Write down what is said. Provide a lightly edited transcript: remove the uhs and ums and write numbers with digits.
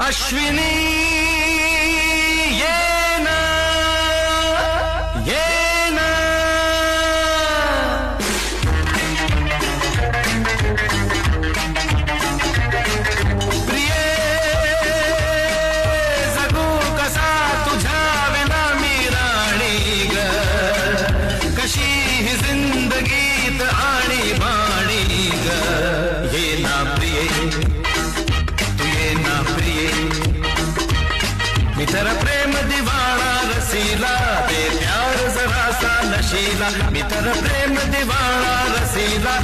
अश्विनी ये ना प्रिये जगू कसा तुझ्या विना मी राणी ग कशी ही जिंदगीत आणि बाणी ग ये ना प्रिये मी तर प्रेम दिवाणा रसीला ते प्यार जरा सा नशीला मी तर प्रेम दिवाणा रसीला